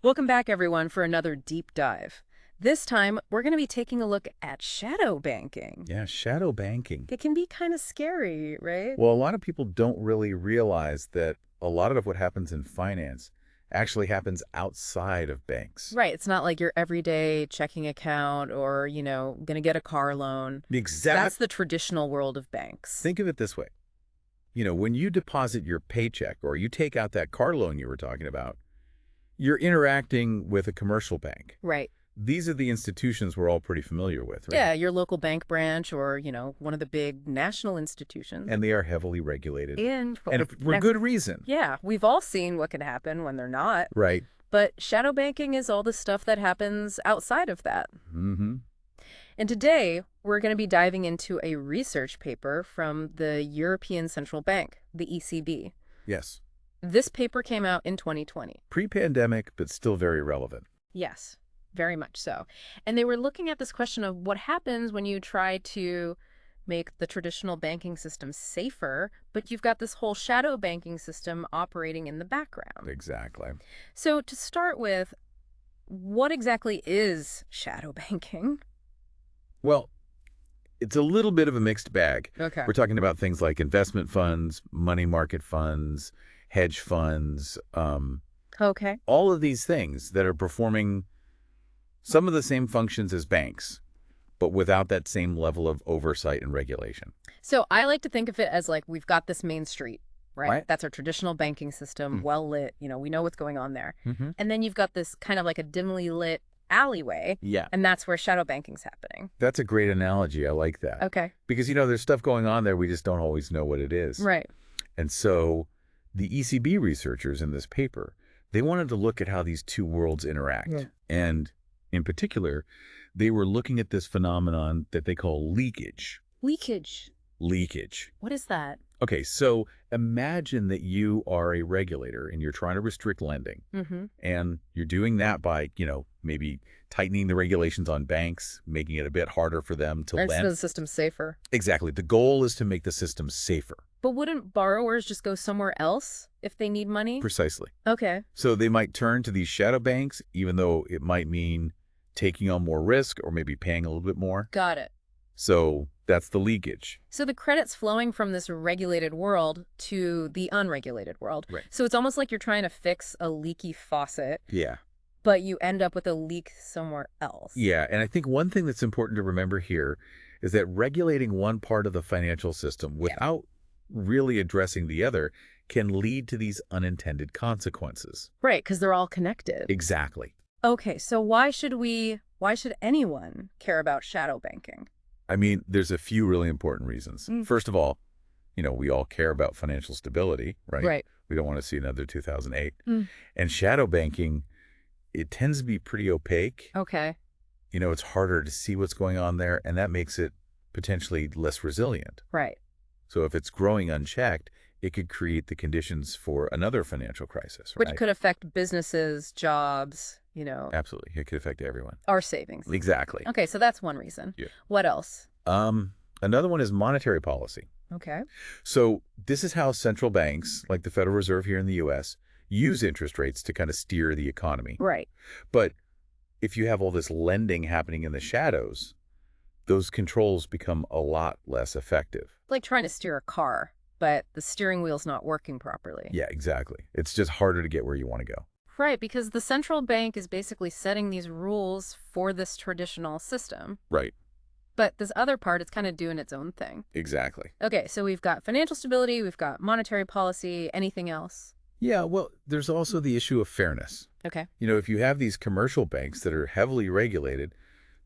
Welcome back, everyone, for another deep dive. This time, we're going to be taking a look at shadow banking. Yeah, shadow banking. It can be kind of scary, right? Well, a lot of people don't really realize that a lot of what happens in finance actually happens outside of banks. Right, it's not like your everyday checking account or, going to get a car loan. That's the traditional world of banks. Think of it this way. When you deposit your paycheck or you take out that car loan you were talking about, you're interacting with a commercial bank. Right. These are the institutions we're all pretty familiar with, right? Yeah, your local bank branch or, one of the big national institutions. And they are heavily regulated. And For good reason. Yeah, we've all seen what can happen when they're not. Right. But shadow banking is all the stuff that happens outside of that. Mm-hmm. And today, we're going to be diving into a research paper from the European Central Bank, the ECB. Yes. This paper came out in 2020. Pre-pandemic, but still very relevant. Yes, very much so. And they were looking at this question of what happens when you try to make the traditional banking system safer, but you've got this whole shadow banking system operating in the background. Exactly. So to start with, what exactly is shadow banking? Well, it's a little bit of a mixed bag. Okay. We're talking about things like investment funds, money market funds, hedge funds, Okay. all of these things that are performing some of the same functions as banks, but without that same level of oversight and regulation. So I like to think of it as like we've got this main street, right? Right. That's our traditional banking system, well lit, we know what's going on there. Mm-hmm. And then you've got this kind of like a dimly lit alleyway, Yeah, and that's where shadow banking's happening. that's a great analogy. I like that. Okay. Because, there's stuff going on there. We just don't always know what it is. Right. And so the ECB researchers in this paper, they wanted to look at how these two worlds interact. Yeah. And in particular, they were looking at this phenomenon that they call leakage. Leakage. Leakage. What is that? Okay, so imagine that you are a regulator and you're trying to restrict lending. Mm-hmm. And you're doing that by, maybe tightening the regulations on banks, making it a bit harder for them to Makes lend. the system safer. Exactly. The goal is to make the system safer. But wouldn't borrowers just go somewhere else if they need money? Precisely. Okay. So they might turn to these shadow banks, even though it might mean taking on more risk or maybe paying a little bit more. Got it. So that's the leakage. So the credit's flowing from this regulated world to the unregulated world. Right. So it's almost like you're trying to fix a leaky faucet, Yeah. but you end up with a leak somewhere else. Yeah. And I think one thing that's important to remember here is that regulating one part of the financial system without really addressing the other can lead to these unintended consequences. Right, because they're all connected. Exactly. Okay, so why should anyone care about shadow banking? I mean, there's a few really important reasons. First of all, we all care about financial stability, right? Right. We don't want to see another 2008. Mm. And shadow banking, it tends to be pretty opaque. Okay. It's harder to see what's going on there, and that makes it potentially less resilient. Right. So if it's growing unchecked, it could create the conditions for another financial crisis, right? Which could affect businesses, jobs, Absolutely. It could affect everyone. our savings. Exactly. Okay, so that's one reason. Yeah. What else? Another one is monetary policy. Okay. So this is how central banks, like the Federal Reserve here in the U.S., use interest rates to kind of steer the economy. Right. But if you have all this lending happening in the shadows, those controls become a lot less effective. Like trying to steer a car, but the steering wheel's not working properly. Yeah, exactly. It's just harder to get where you want to go. Right, because the central bank is basically setting these rules for this traditional system. Right. But this other part, it's kind of doing its own thing. Exactly. Okay, so we've got financial stability, we've got monetary policy, anything else? Yeah, well, there's also the issue of fairness. Okay. If you have these commercial banks that are heavily regulated,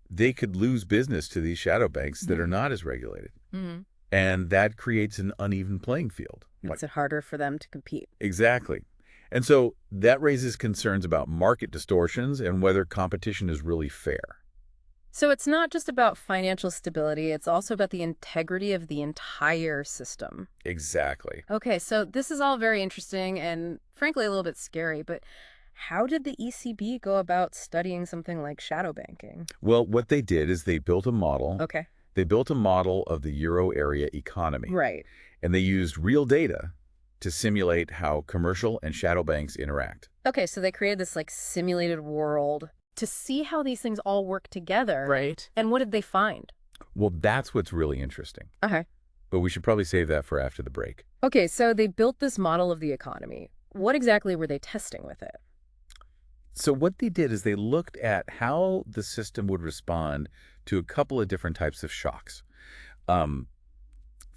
they could lose business to these shadow banks that are not as regulated. Mm-hmm. And that creates an uneven playing field. Makes it harder for them to compete. Exactly. And so that raises concerns about market distortions and whether competition is really fair. So it's not just about financial stability, it's also about the integrity of the entire system. Exactly. Okay, so this is all very interesting and frankly a little bit scary, but how did the ECB go about studying something like shadow banking? Well, what they did is they built a model. Okay. They built a model of the euro area economy. Right. And they used real data to simulate how commercial and shadow banks interact. Okay, so they created this like simulated world to see how these things all work together. Right. And what did they find? Well, that's what's really interesting. Okay. But we should probably save that for after the break. Okay, so they built this model of the economy. What exactly were they testing with it? So what they did is they looked at how the system would respond to a couple of different types of shocks.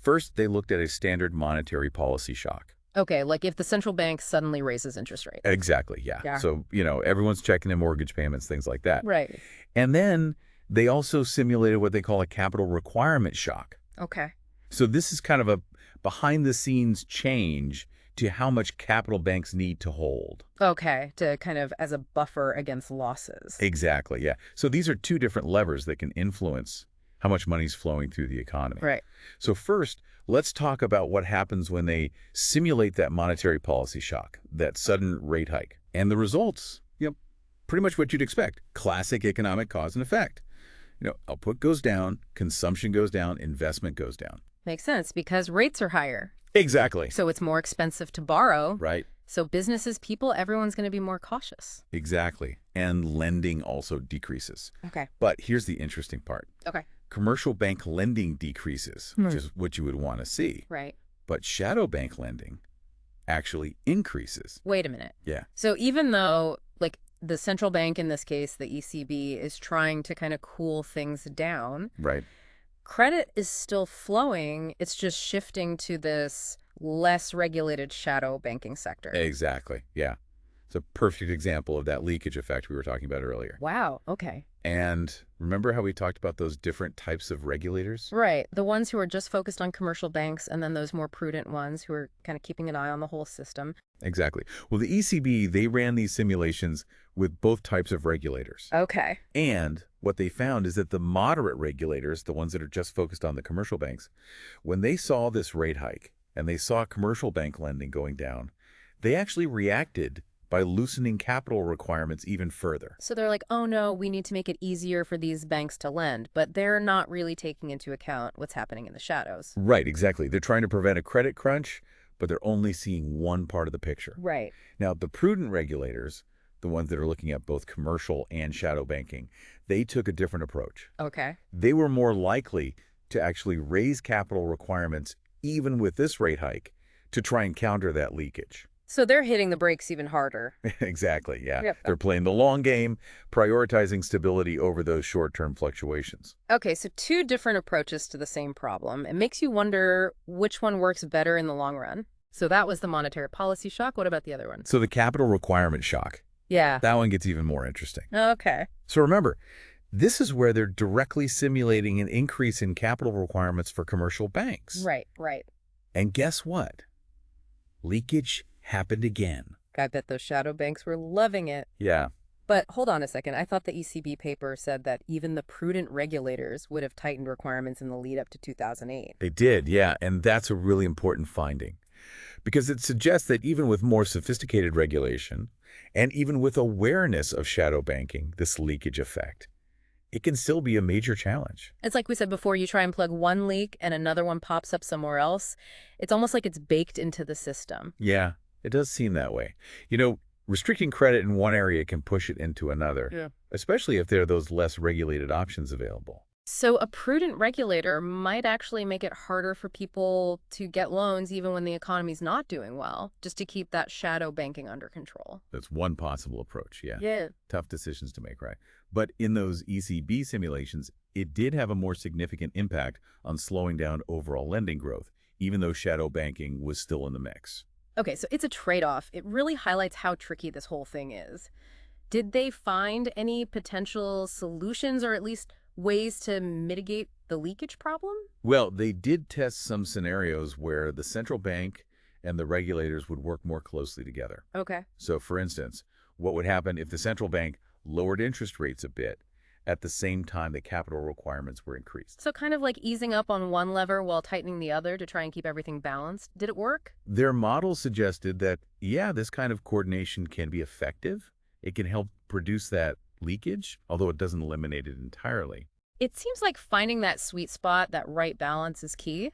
First, they looked at a standard monetary policy shock. Okay, like if the central bank suddenly raises interest rates. Exactly, yeah. Yeah. So, everyone's checking their mortgage payments, things like that. Right. And then they also simulated what they call a capital requirement shock. Okay. So this is kind of a behind-the-scenes change to how much capital banks need to hold. Okay, to kind of as a buffer against losses. Exactly, yeah. So these are two different levers that can influence how much money's flowing through the economy. Right. So first, let's talk about what happens when they simulate that monetary policy shock, that sudden rate hike. And the results, pretty much what you'd expect. Classic economic cause and effect. Output goes down, consumption goes down, investment goes down. Makes sense because rates are higher. Exactly. So it's more expensive to borrow. Right. So businesses, people, everyone's going to be more cautious. Exactly. And lending also decreases. Okay. But here's the interesting part. Okay. Commercial bank lending decreases, which is what you would want to see. Right. But shadow bank lending actually increases. Wait a minute. Yeah. So even though, like, the central bank, in this case, the ECB, is trying to kind of cool things down, Right. credit is still flowing. It's just shifting to this less regulated shadow banking sector. Exactly. Yeah. It's a perfect example of that leakage effect we were talking about earlier. Wow. Okay. And remember how we talked about those different types of regulators? Right. The ones who are just focused on commercial banks and then those more prudent ones who are kind of keeping an eye on the whole system. Exactly. Well, the ECB, they ran these simulations with both types of regulators. Okay. And what they found is that the moderate regulators, the ones that are just focused on the commercial banks, when they saw this rate hike and they saw commercial bank lending going down, they actually reacted by loosening capital requirements even further. So they're like, oh no, we need to make it easier for these banks to lend, but they're not really taking into account what's happening in the shadows. Right, exactly. They're trying to prevent a credit crunch, but they're only seeing one part of the picture. Right. Now, the prudent regulators, the ones that are looking at both commercial and shadow banking, they took a different approach. Okay. They were more likely to actually raise capital requirements even with this rate hike to try and counter that leakage. So they're hitting the brakes even harder. Exactly, yeah. Yep. They're playing the long game, prioritizing stability over those short-term fluctuations. Okay, so two different approaches to the same problem. It makes you wonder which one works better in the long run. So that was the monetary policy shock. What about the other one? So the capital requirement shock, Yeah. that one gets even more interesting. Okay. So remember, this is where they're directly simulating an increase in capital requirements for commercial banks. Right, right. And guess what? Leakage happened again. I bet those shadow banks were loving it. Yeah. But hold on a second. I thought the ECB paper said that even the prudent regulators would have tightened requirements in the lead up to 2008. They did, yeah. And that's a really important finding because it suggests that even with more sophisticated regulation and even with awareness of shadow banking, this leakage effect, it can still be a major challenge. It's like we said before, you try and plug one leak and another one pops up somewhere else. It's almost like it's baked into the system. Yeah, it does seem that way. Restricting credit in one area can push it into another, especially if there are those less regulated options available. So a prudent regulator might actually make it harder for people to get loans even when the economy's not doing well, just to keep that shadow banking under control. That's one possible approach, yeah. Yeah. Tough decisions to make, right? But in those ECB simulations, it did have a more significant impact on slowing down overall lending growth, even though shadow banking was still in the mix. Okay, so it's a trade-off. It really highlights how tricky this whole thing is. Did they find any potential solutions or at least ways to mitigate the leakage problem? Well, they did test some scenarios where the central bank and the regulators would work more closely together. Okay. So, for instance, what would happen if the central bank lowered interest rates a bit at the same time that capital requirements were increased? So kind of like easing up on one lever while tightening the other to try and keep everything balanced. Did it work? Their model suggested that, yeah, this kind of coordination can be effective. It can help produce that leakage, although it doesn't eliminate it entirely. It seems like finding that sweet spot, that right balance is key.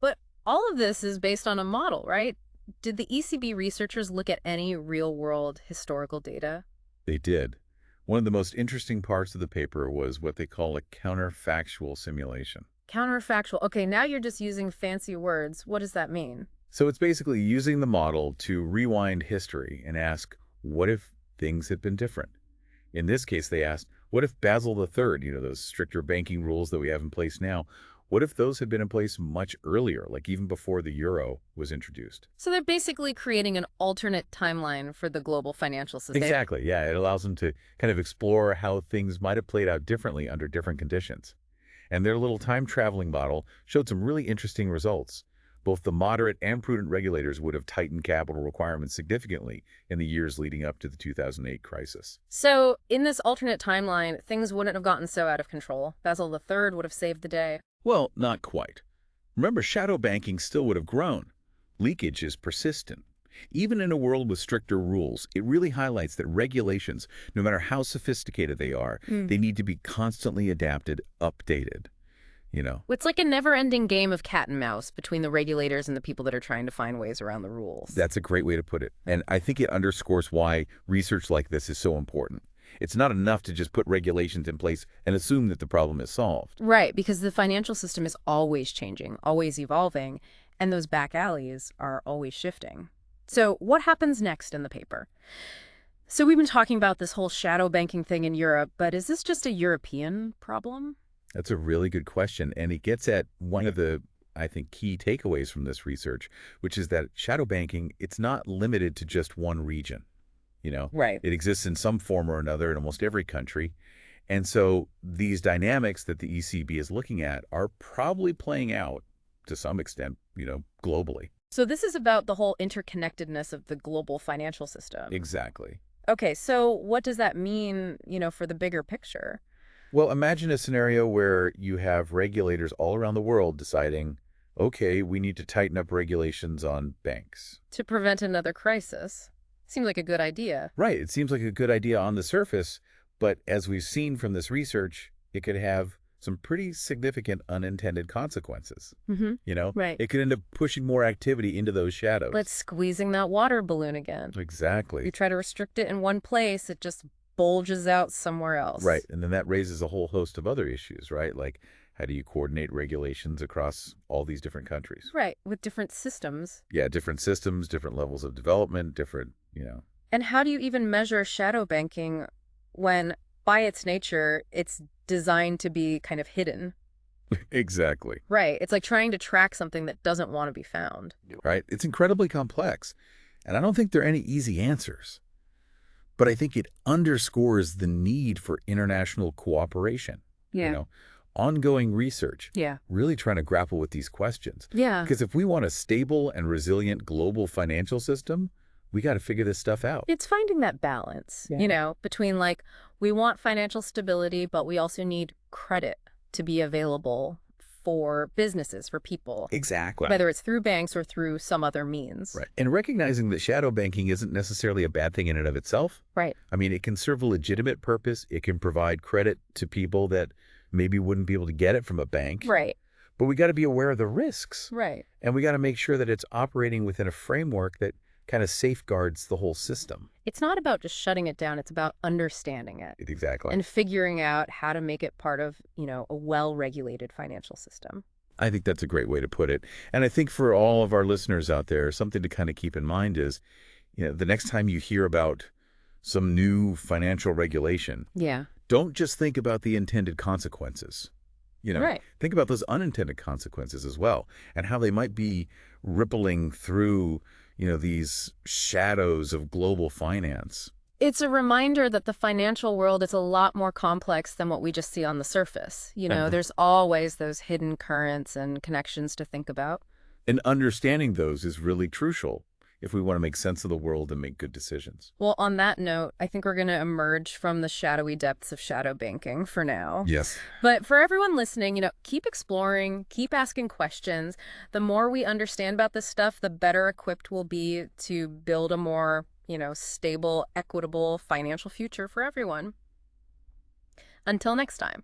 But all of this is based on a model, right? did the ECB researchers look at any real-world historical data? They did. One of the most interesting parts of the paper was what they call a counterfactual simulation. Counterfactual. Okay, now you're just using fancy words. What does that mean? So it's basically using the model to rewind history and ask, what if things had been different? In this case, they asked, what if Basel III, those stricter banking rules that we have in place now, what if those had been in place much earlier, like even before the euro was introduced? So they're basically creating an alternate timeline for the global financial system. Exactly, yeah. It allows them to kind of explore how things might have played out differently under different conditions. And their little time-traveling model showed some really interesting results. Both the moderate and prudent regulators would have tightened capital requirements significantly in the years leading up to the 2008 crisis. So in this alternate timeline, things wouldn't have gotten so out of control. Basel III would have saved the day. Well, not quite. Remember, shadow banking still would have grown. Leakage is persistent. Even in a world with stricter rules, it really highlights that regulations, no matter how sophisticated they are, they need to be constantly adapted, updated. It's like a never-ending game of cat and mouse between the regulators and the people that are trying to find ways around the rules. That's a great way to put it. And I think it underscores why research like this is so important. It's not enough to just put regulations in place and assume that the problem is solved. Right, because the financial system is always changing, always evolving, and those back alleys are always shifting. So what happens next in the paper? So we've been talking about this whole shadow banking thing in Europe, but is this just a European problem? That's a really good question, and it gets at one of the, I think, key takeaways from this research, which is that shadow banking, it's not limited to just one region. Right. It exists in some form or another in almost every country. And so these dynamics that the ECB is looking at are probably playing out to some extent, globally. So this is about the whole interconnectedness of the global financial system. Exactly. Okay, so what does that mean, for the bigger picture? Well, imagine a scenario where you have regulators all around the world deciding, okay, we need to tighten up regulations on banks. To prevent another crisis. Seems like a good idea. Right. It seems like a good idea on the surface, but as we've seen from this research, it could have some pretty significant unintended consequences. Right. It could end up pushing more activity into those shadows. Like squeezing that water balloon again. Exactly. You try to restrict it in one place, it just bulges out somewhere else. Right. And then that raises a whole host of other issues, right? Like, how do you coordinate regulations across all these different countries? Right, with different systems. Yeah, different systems, different levels of development, different. And how do you even measure shadow banking when, by its nature, it's designed to be kind of hidden? Exactly. Right. It's like trying to track something that doesn't want to be found. Right. It's incredibly complex. And I don't think there are any easy answers. But I think it underscores the need for international cooperation. Yeah. Ongoing research. Yeah. Really trying to grapple with these questions. Yeah. Because if we want a stable and resilient global financial system, we got to figure this stuff out. It's finding that balance, between we want financial stability, but we also need credit to be available for businesses, for people. Exactly. Whether it's through banks or through some other means. Right. And recognizing that shadow banking isn't necessarily a bad thing in and of itself. Right. I mean, it can serve a legitimate purpose. It can provide credit to people that maybe wouldn't be able to get it from a bank. Right. But we got to be aware of the risks. Right. And we got to make sure that it's operating within a framework that kind of safeguards the whole system. It's not about just shutting it down. It's about understanding it. Exactly. And figuring out how to make it part of, a well-regulated financial system. I think that's a great way to put it. And I think for all of our listeners out there, something to kind of keep in mind is, the next time you hear about some new financial regulation, Yeah. don't just think about the intended consequences. Right. Think about those unintended consequences as well and how they might be rippling through, these shadows of global finance. It's a reminder that the financial world is a lot more complex than what we just see on the surface. There's always those hidden currents and connections to think about. And understanding those is really crucial if we want to make sense of the world and make good decisions. Well, on that note, I think we're going to emerge from the shadowy depths of shadow banking for now. Yes. But for everyone listening, keep exploring, keep asking questions. The more we understand about this stuff, the better equipped we'll be to build a more, stable, equitable financial future for everyone. Until next time.